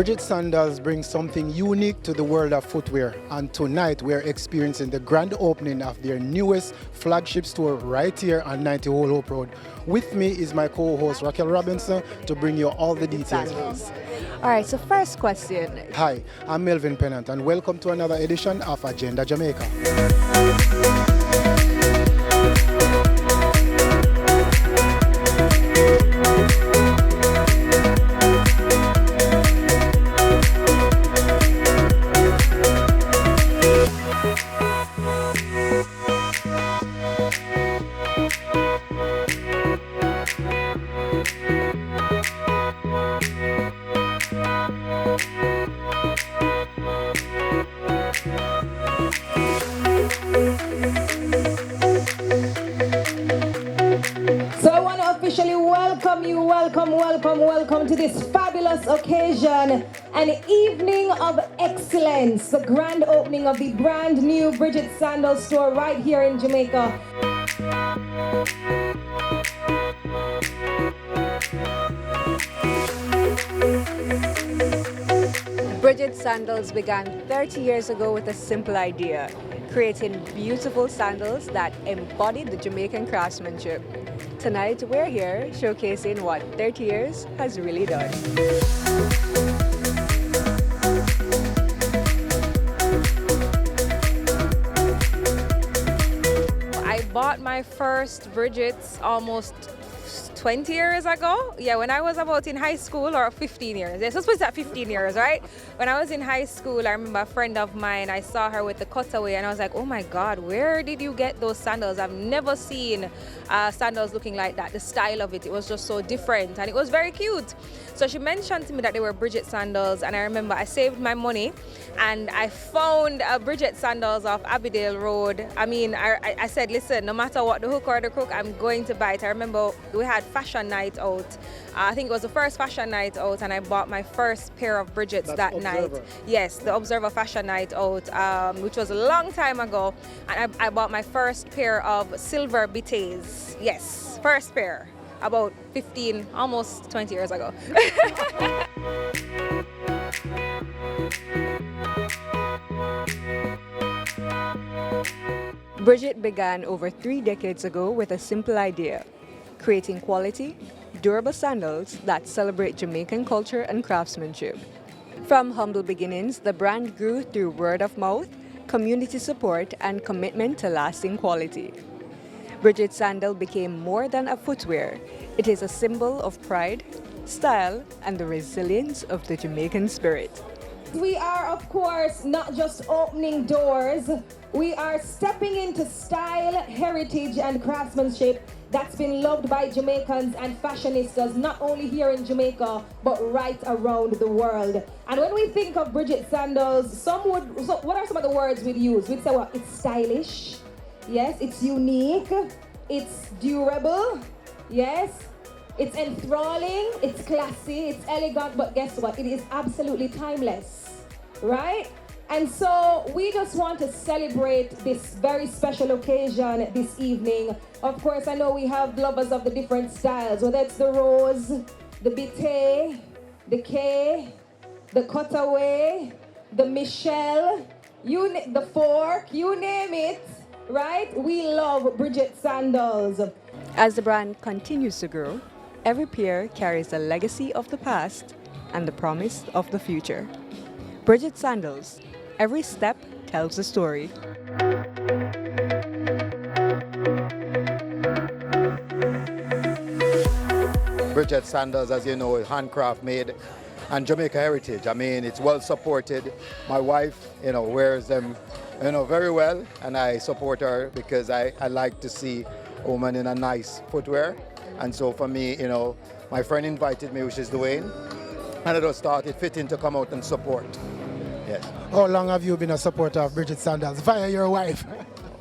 Bridget Sandals brings something unique to the world of footwear, and tonight we're experiencing the grand opening of their newest flagship store right here on 90 Old Hope Road. With me is my co-host Raquel Robinson to bring you all the details. All right, so first question. Hi, I'm Melvin Pennant and welcome to another edition of Agenda Jamaica. Welcome to this fabulous occasion, an evening of excellence, the grand opening of the brand new Bridget Sandals store right here in Jamaica. Bridget Sandals began 30 years ago with a simple idea, creating beautiful sandals that embody the Jamaican craftsmanship. Tonight, we're here showcasing what 30 years has really done. I bought my first Bridget's almost 20 years ago. Yeah, when I was about in high school, or 15 years. Yeah, so supposed to 15 years, right? When I was in high school, I remember a friend of mine, I saw her with the cutaway and I was like, oh my God, where did you get those sandals? I've never seen sandals looking like that. The style of it was just so different and it was very cute. So she mentioned to me that they were Bridget sandals, and I remember I saved my money and I found a Bridget sandals off Abbeydale Road. I mean, I said, listen, no matter what the hook or the crook, I'm going to buy it. I remember we had fashion night out. I think it was the first fashion night out, and I bought my first pair of Bridgets that night. Yes, the Observer fashion night out, which was a long time ago. And I bought my first pair of silver bites. Yes, first pair. About 15, almost 20 years ago. Bridget began over 3 decades ago with a simple idea, creating quality, durable sandals that celebrate Jamaican culture and craftsmanship. From humble beginnings, the brand grew through word of mouth, community support, and commitment to lasting quality. Bridget Sandal became more than a footwear. It is a symbol of pride, style, and the resilience of the Jamaican spirit. We are, of course, not just opening doors. We are stepping into style, heritage, and craftsmanship that's been loved by Jamaicans and fashionistas, not only here in Jamaica, but right around the world. And when we think of Bridget Sandals, what are some of the words we'd use? We'd say, well, it's stylish. Yes, it's unique. It's durable. Yes. It's enthralling, it's classy, it's elegant, but guess what? It is absolutely timeless, right? And so we just want to celebrate this very special occasion this evening. Of course, I know we have lovers of the different styles, whether it's the rose, the bite, the K, the cutaway, the Michelle, the fork, you name it, right? We love Bridget Sandals. As the brand continues to grow, every pair carries the legacy of the past and the promise of the future. Bridget Sandals, every step tells a story. Bridget Sandals, as you know, is handcraft made and Jamaica heritage. I mean, it's well supported. My wife, wears them, very well, and I support her because I like to see a woman in a nice footwear. And so for me, my friend invited me, which is Dwayne, and it just started fitting to come out and support. Yes. How long have you been a supporter of Bridget Sandals via your wife?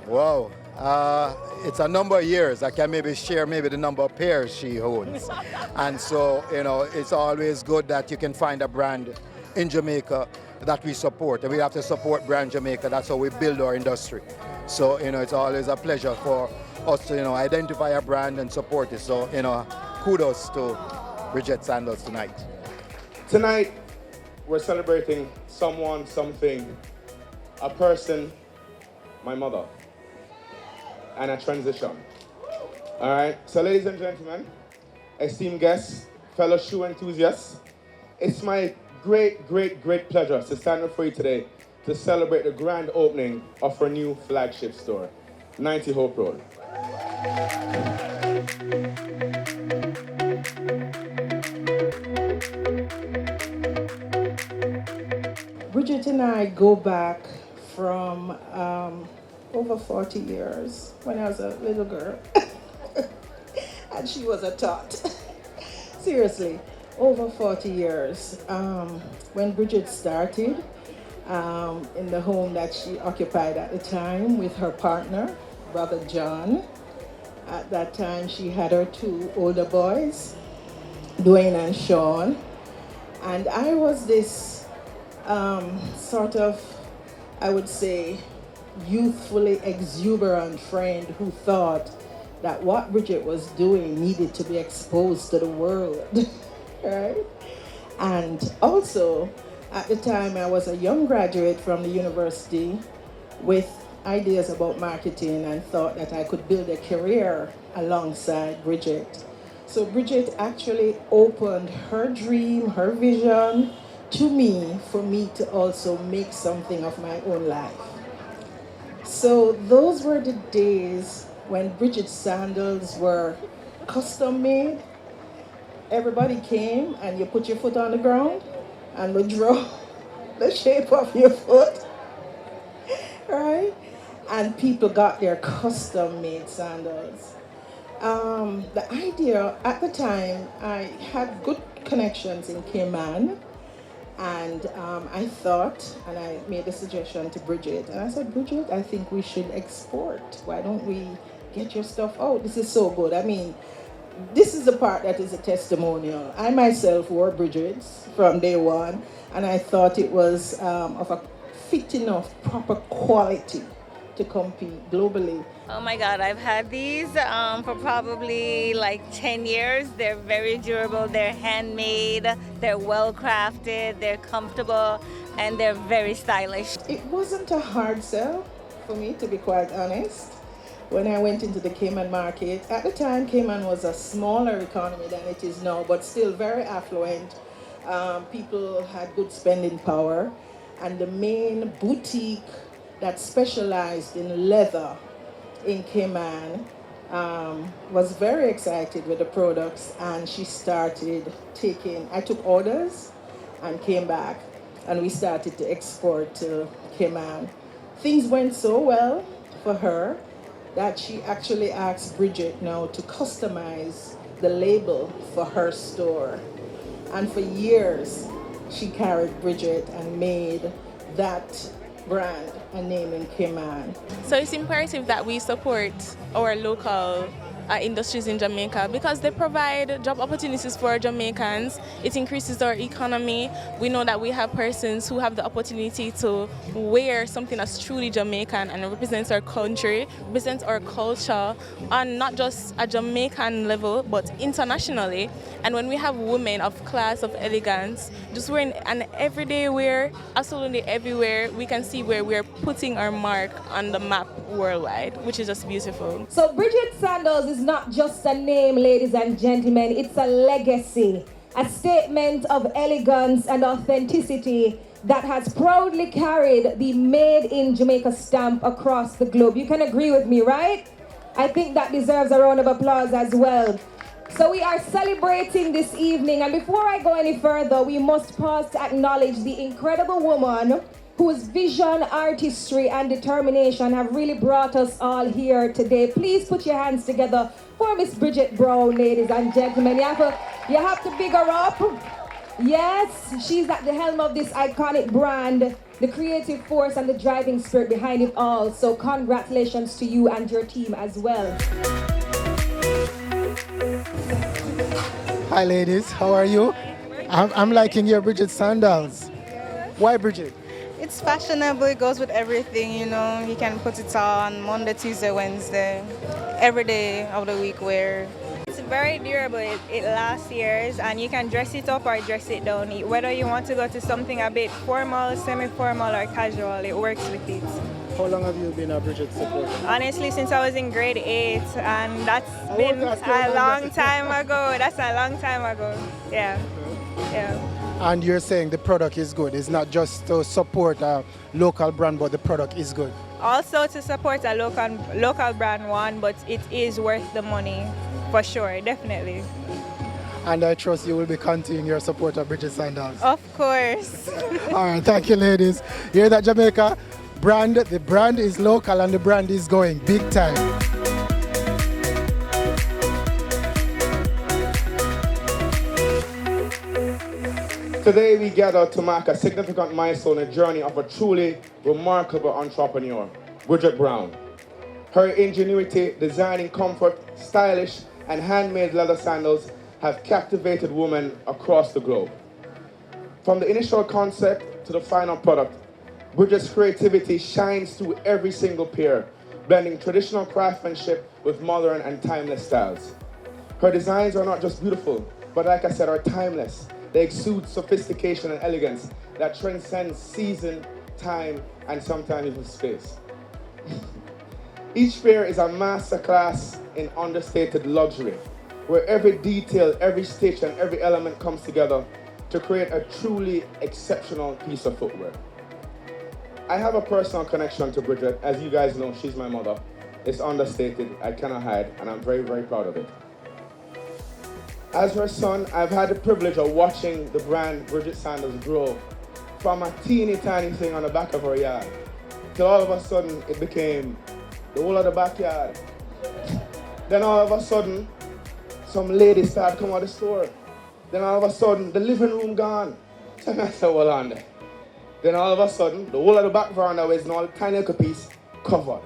Wow. It's a number of years. I can maybe share the number of pairs she owns. And so, it's always good that you can find a brand in Jamaica that we support. And we have to support brand Jamaica. That's how we build our industry. So, it's always a pleasure for us to, identify a brand and support it. So, kudos to Bridget Sandals tonight. Tonight, we're celebrating someone, something, a person, my mother, and a transition. All right, so ladies and gentlemen, esteemed guests, fellow shoe enthusiasts, it's my great pleasure to stand before you today to celebrate the grand opening of our new flagship store, 90 Hope Road. Bridget and I go back from over 40 years when I was a little girl and she was a tot. Seriously, over 40 years. When Bridget started in the home that she occupied at the time with her partner, Brother John. At that time, she had her two older boys, Dwayne and Sean. And I was this sort of, I would say, youthfully exuberant friend who thought that what Bridget was doing needed to be exposed to the world, right? And also, at the time, I was a young graduate from the university with ideas about marketing and thought that I could build a career alongside Bridget. So Bridget actually opened her dream, her vision to me for me to also make something of my own life. So those were the days when Bridget Sandals were custom made. Everybody came and you put your foot on the ground and would draw the shape of your foot, right? And people got their custom made sandals. The idea at the time, I had good connections in Cayman, and I thought, and I made a suggestion to Bridget, and I said, Bridget, I think we should export. Why don't we get your stuff out? This is so good. I mean, this is the part that is a testimonial. I myself wore Bridget's from day one, and I thought it was of a fit enough, proper quality to compete globally. Oh my God, I've had these for probably like 10 years. They're very durable, they're handmade, they're well crafted, they're comfortable, and they're very stylish. It wasn't a hard sell for me, to be quite honest. When I went into the Cayman market, at the time Cayman was a smaller economy than it is now, but still very affluent. People had good spending power, and the main boutique that specialized in leather in Cayman was very excited with the products, and she started I took orders and came back, and we started to export to Cayman. Things went so well for her that she actually asked Bridget now to customize the label for her store. And for years, she carried Bridget and made that brand a name in Cayman. So it's imperative that we support our local industries in Jamaica because they provide job opportunities for Jamaicans. It increases our economy. We know that we have persons who have the opportunity to wear something that's truly Jamaican and represents our country, represents our culture on not just a Jamaican level but internationally. And when we have women of class, of elegance, just wearing an everyday wear, absolutely everywhere, we can see where we're putting our mark on the map worldwide, which is just beautiful. So Bridget Sandals is not just a name, ladies and gentlemen, it's a legacy, a statement of elegance and authenticity that has proudly carried the Made in Jamaica stamp across the globe. You can agree with me, right? I think that deserves a round of applause as well. So we are celebrating this evening, and before I go any further, we must pause to acknowledge the incredible woman whose vision, artistry, and determination have really brought us all here today. Please put your hands together for Miss Bridget Brown, ladies and gentlemen. You have to big her up. Yes, she's at the helm of this iconic brand, the creative force and the driving spirit behind it all. So congratulations to you and your team as well. Hi ladies, how are you? I'm liking your Bridget Sandals. Why Bridget? It's fashionable, it goes with everything, you know. You can put it on Monday, Tuesday, Wednesday, every day of the week wear. It's very durable. It lasts years, and you can dress it up or dress it down. Whether you want to go to something a bit formal, semi-formal, or casual, it works with it. How long have you been a Bridget supporter? Honestly, since I was in grade 8, and that's been a long time ago. That's a long time ago. Yeah. And you're saying the product is good. It's not just to support a local brand, but the product is good. Also to support a local brand one, but it is worth the money for sure, definitely. And I trust you will be continuing your support of Bridget Sandals. Of course. All right, thank you, ladies. Hear that, Jamaica? The brand is local and the brand is going big time. Today we gather to mark a significant milestone in the journey of a truly remarkable entrepreneur, Bridget Brown. Her ingenuity, designing comfort, stylish, and handmade leather sandals have captivated women across the globe. From the initial concept to the final product, Bridget's creativity shines through every single pair, blending traditional craftsmanship with modern and timeless styles. Her designs are not just beautiful, but like I said, are timeless. They exude sophistication and elegance that transcends season, time, and sometimes even space. Each pair is a masterclass in understated luxury, where every detail, every stitch, and every element comes together to create a truly exceptional piece of footwear. I have a personal connection to Bridget. As you guys know, she's my mother. It's understated, I cannot hide, and I'm very, very proud of it. As her son, I've had the privilege of watching the brand Bridget Sandals grow from a teeny tiny thing on the back of her yard till all of a sudden it became the whole of the backyard. Then all of a sudden, some ladies started coming out of the store. Then all of a sudden, the living room gone. So I said, well, on there. Then all of a sudden, the whole of the back veranda was now a tiny little piece covered.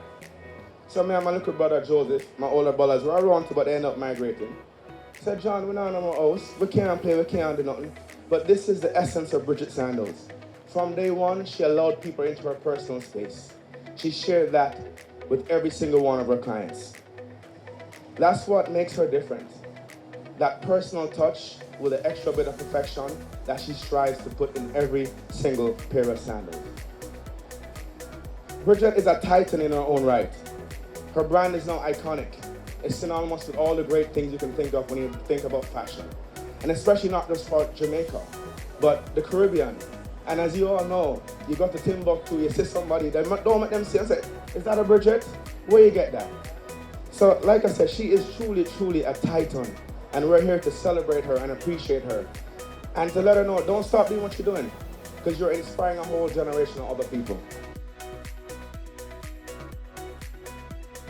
So me and my little brother Joseph, my older brothers, were around to, but they ended up migrating. I said, John, we're not in our house. We can't play, we can't do nothing. But this is the essence of Bridget Sandals. From day one, she allowed people into her personal space. She shared that with every single one of her clients. That's what makes her different. That personal touch with an extra bit of perfection that she strives to put in every single pair of sandals. Bridget is a titan in her own right. Her brand is now iconic. It's synonymous with all the great things you can think of when you think about fashion. And especially not just for Jamaica, but the Caribbean. And as you all know, you go to Timbuktu, you see somebody, don't make them say, is that a Bridget? Where you get that? So like I said, she is truly, truly a titan. And we're here to celebrate her and appreciate her. And to let her know, don't stop doing what you're doing, because you're inspiring a whole generation of other people.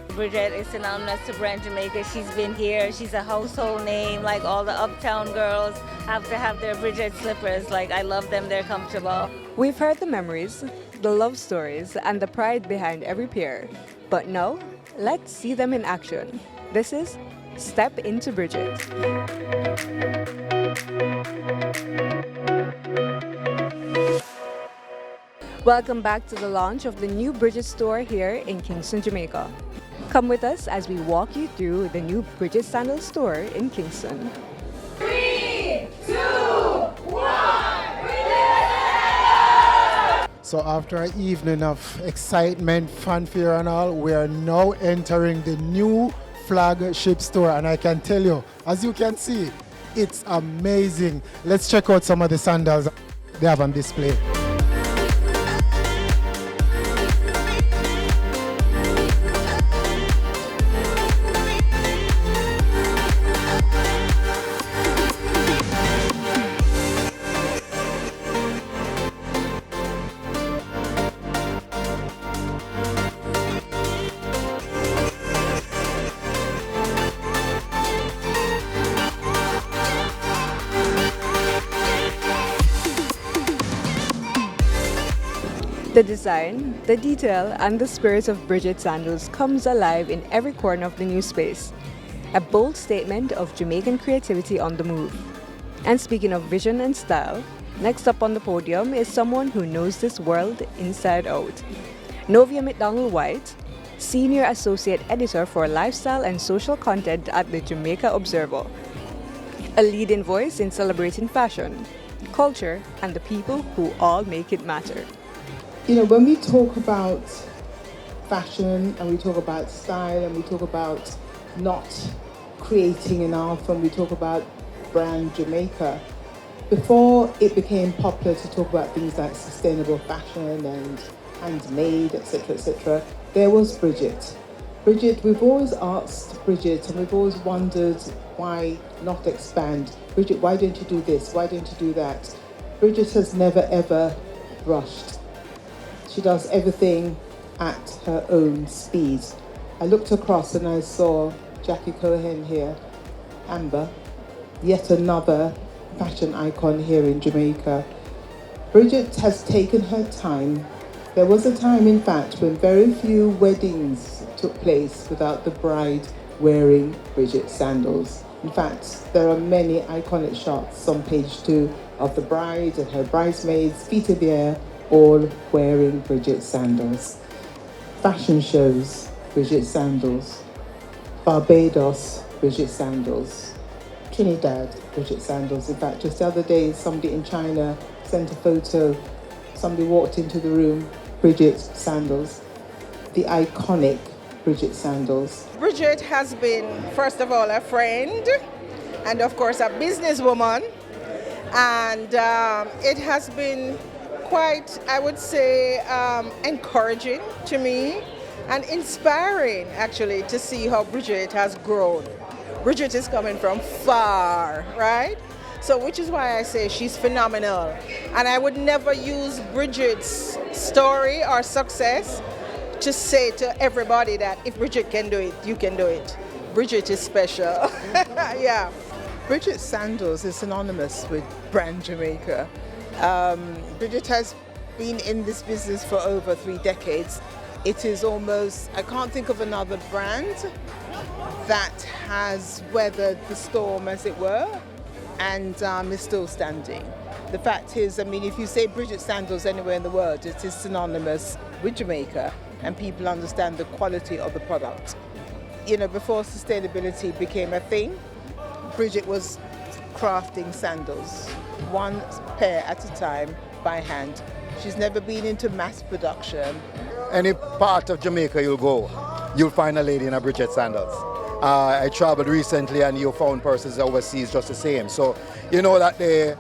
Bridget is synonymous to brand Jamaica. She's been here. She's a household name. Like all the uptown girls have to have their Bridget slippers. Like I love them. They're comfortable. We've heard the memories, the love stories, and the pride behind every pair. But now, let's see them in action. This is Step Into Bridget. Welcome back to the launch of the new Bridget store here in Kingston, Jamaica. Come with us as we walk you through the new Bridget Sandals store in Kingston. 3, 2, 1, So after an evening of excitement, fanfare and all, we are now entering the new Flagship store, and I can tell you, as you can see, it's amazing. Let's check out some of the sandals they have on display. The design, the detail, and the spirit of Bridget Sandals comes alive in every corner of the new space. A bold statement of Jamaican creativity on the move. And speaking of vision and style, next up on the podium is someone who knows this world inside out. Novia McDonald White, Senior Associate Editor for Lifestyle and Social Content at the Jamaica Observer. A leading voice in celebrating fashion, culture, and the people who all make it matter. You know, when we talk about fashion and we talk about style and we talk about not creating enough and we talk about brand Jamaica, before it became popular to talk about things like sustainable fashion and handmade, etc., there was Bridget. Bridget, we've always asked Bridget and we've always wondered why not expand. Bridget, why don't you do this? Why don't you do that? Bridget has never ever rushed. She does everything at her own speed. I looked across and I saw Jackie Cohen here, Amber, yet another fashion icon here in Jamaica. Bridget has taken her time. There was a time, in fact, when very few weddings took place without the bride wearing Bridget sandals. In fact, there are many iconic shots on page 2 of the bride and her bridesmaids, feet in the air, all wearing Bridget sandals. Fashion shows, Bridget sandals. Barbados, Bridget sandals. Trinidad, Bridget sandals. In fact, just the other day, somebody in China sent a photo. Somebody walked into the room, Bridget sandals. The iconic Bridget sandals. Bridget has been, first of all, a friend and, of course, a businesswoman. And it has been quite, I would say, encouraging to me and inspiring, actually, to see how Bridget has grown. Bridget is coming from far, right? So, which is why I say she's phenomenal. And I would never use Bridget's story or success to say to everybody that if Bridget can do it, you can do it. Bridget is special. Yeah. Bridget Sandals is synonymous with brand Jamaica. Bridget has been in this business for over 3 decades. It is almost, I can't think of another brand that has weathered the storm, as it were, and is still standing. The fact is, I mean, if you say Bridget Sandals anywhere in the world, it is synonymous with Jamaica, and people understand the quality of the product. You know, before sustainability became a thing, Bridget was crafting sandals, one pair at a time by hand. She's never been into mass production. Any part of Jamaica you'll go, you'll find a lady in a Bridget sandals. I traveled recently and you found persons overseas just the same. So you know that they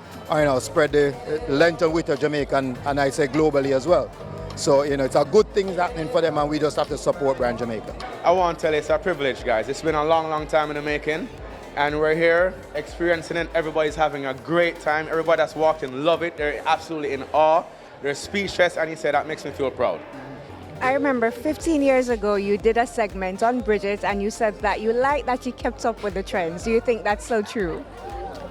spread the length and width of Jamaica and I say globally as well. So you know it's a good thing happening for them and we just have to support brand Jamaica. I want to tell you it's a privilege, guys. It's been a long time in the making. And we're here experiencing it. Everybody's having a great time. Everybody that's walked in love it. They're absolutely in awe. They're speechless, and he said that makes me feel proud. I remember 15 years ago you did a segment on Bridget and you said that you like that she kept up with the trends. Do you think that's so true?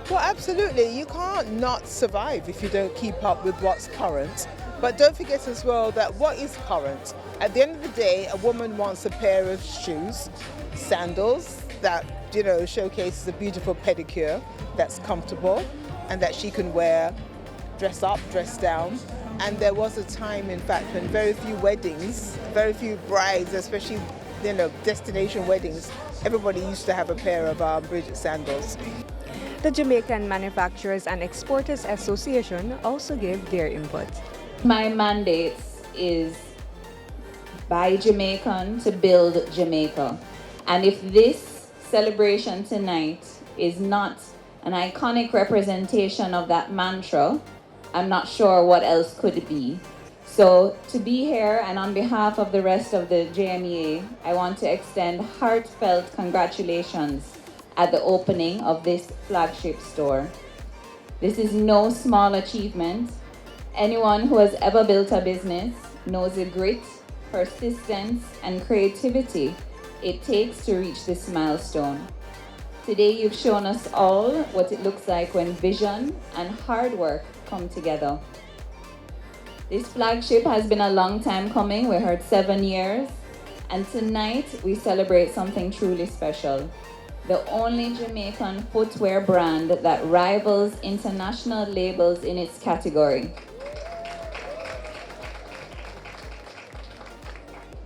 Well, absolutely. You can't not survive if you don't keep up with what's current. But don't forget as well that what is current? At the end of the day, a woman wants a pair of shoes, sandals that, you know, showcases a beautiful pedicure that's comfortable and that she can wear, dress up, dress down. And there was a time, in fact, when very few weddings, very few brides, especially, you know, destination weddings, everybody used to have a pair of Bridget sandals. The Jamaican Manufacturers and Exporters Association also gave their input. My mandate is by Jamaican to build Jamaica. And if this celebration tonight is not an iconic representation of that mantra, I'm not sure what else could it be. So to be here and on behalf of the rest of the JMEA, I want to extend heartfelt congratulations at the opening of this flagship store. This is no small achievement. Anyone who has ever built a business knows the grit, persistence, and creativity it takes to reach this milestone. Today you've shown us all what it looks like when vision and hard work come together. This flagship has been a long time coming. We heard 7 years. And tonight we celebrate something truly special. The only Jamaican footwear brand that rivals international labels in its category.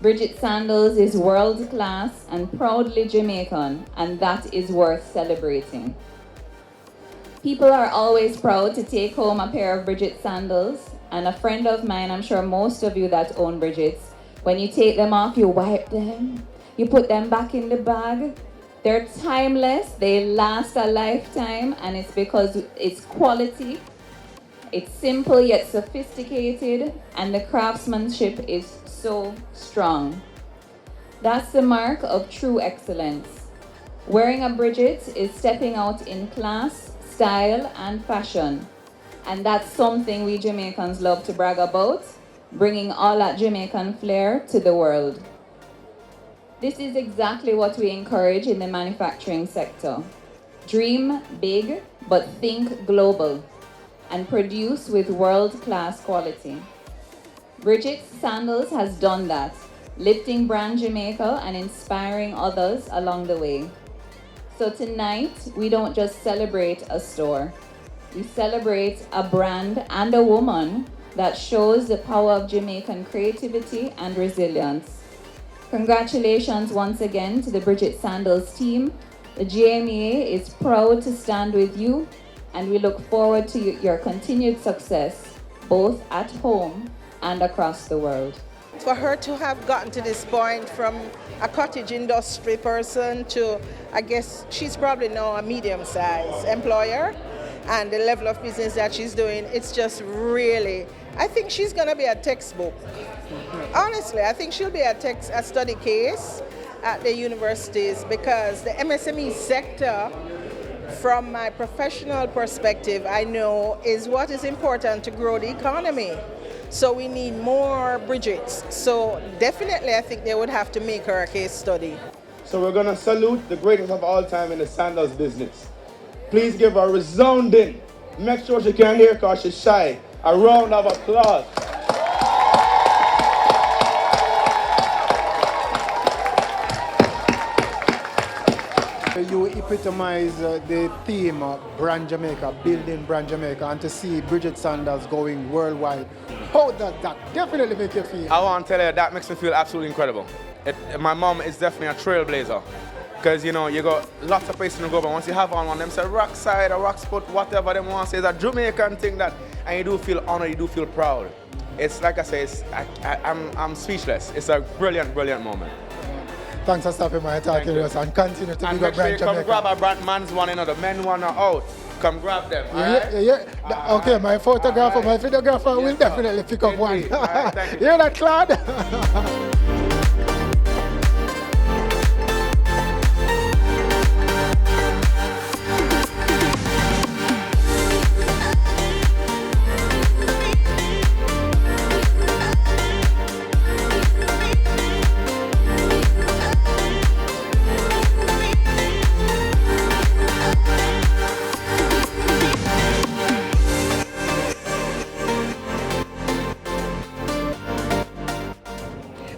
Bridget Sandals is world class and proudly Jamaican, and that is worth celebrating. People are always proud to take home a pair of Bridget Sandals, and a friend of mine, I'm sure most of you that own Bridgets, when you take them off, you wipe them, you put them back in the bag. They're timeless, they last a lifetime, and it's because it's quality, it's simple yet sophisticated, and the craftsmanship is so strong. That's the mark of true excellence. Wearing a Bridget is stepping out in class, style, and fashion. And that's something we Jamaicans love to brag about, bringing all that Jamaican flair to the world. This is exactly what we encourage in the manufacturing sector. Dream big, but think global, and produce with world-class quality. Bridget Sandals has done that, lifting brand Jamaica and inspiring others along the way. So tonight, we don't just celebrate a store. We celebrate a brand and a woman that shows the power of Jamaican creativity and resilience. Congratulations once again to the Bridget Sandals team. The GMA is proud to stand with you, and we look forward to your continued success, both at home and across the world. For her to have gotten to this point from a cottage industry person to, I guess, she's probably now a medium-sized employer, and the level of business that she's doing, it's just really, I think she's gonna be a textbook. Honestly, I think she'll be a study case at the universities, because the MSME sector, from my professional perspective, I know is what is important to grow the economy. So we need more Bridgets. So definitely I think they would have to make her a case study. So we're gonna salute the greatest of all time in the sandals business. Please give her a resounding, make sure she can hear because she's shy, a round of applause. You epitomize the theme of Brand Jamaica, building Brand Jamaica, and to see Bridget Sandals going worldwide. How does that definitely make you feel? I want to tell you, that makes me feel absolutely incredible. My mom is definitely a trailblazer. Because, you know, you got lots of places to go, but once you have on one, them say rock side or rock spot, whatever them want to say, is a Jamaican thing that, and you do feel honored, you do feel proud. It's like I say, I'm speechless. It's a brilliant, brilliant moment. Thanks for stopping by talking to us, and continue to be a Brand Jamaica. Come grab a brand man's one, you know, the men one are out. Come grab them. Yeah. Okay, my photographer, my videographer will definitely pick up one. Thank you. Hear that, Claude?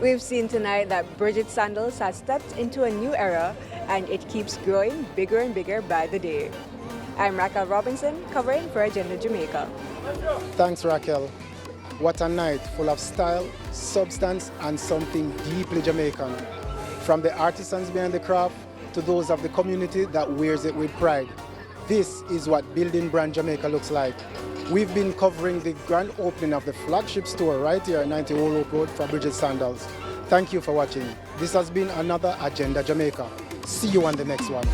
We've seen tonight that Bridget Sandals has stepped into a new era, and it keeps growing bigger and bigger by the day. I'm Raquel Robinson, covering for Agenda Jamaica. Thanks, Raquel. What a night full of style, substance, and something deeply Jamaican. From the artisans behind the craft to those of the community that wears it with pride. This is what building Brand Jamaica looks like. We've been covering the grand opening of the flagship store right here at 90 Old Hope Road for Bridget Sandals. Thank you for watching. This has been another Agenda Jamaica. See you on the next one.